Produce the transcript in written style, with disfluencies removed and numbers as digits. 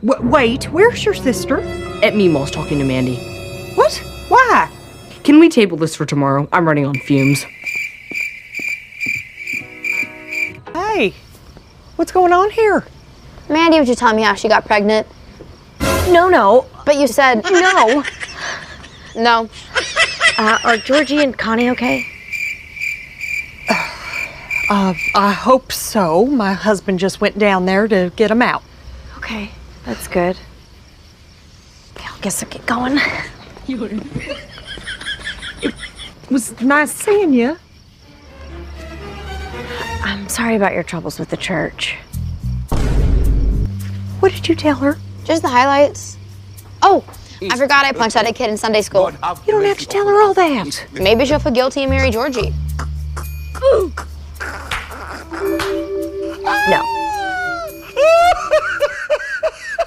Wait, where's your sister? At Meemaw's talking to Mandy. What? Why? Can we table this for tomorrow? I'm running on fumes. Hey, what's going on here? Mandy was just telling me how she got pregnant. No. But you said No. no. Are Georgie and Connie okay? I hope so. My husband just went down there to get them out. Okay, that's good. Okay, I guess I'll get going. It was nice seeing you. I'm sorry about your troubles with the church. What did you tell her? Just the highlights. Oh, I forgot I punched out a kid in Sunday school. You don't have to tell her all that. Maybe she'll feel guilty and marry Georgie. No.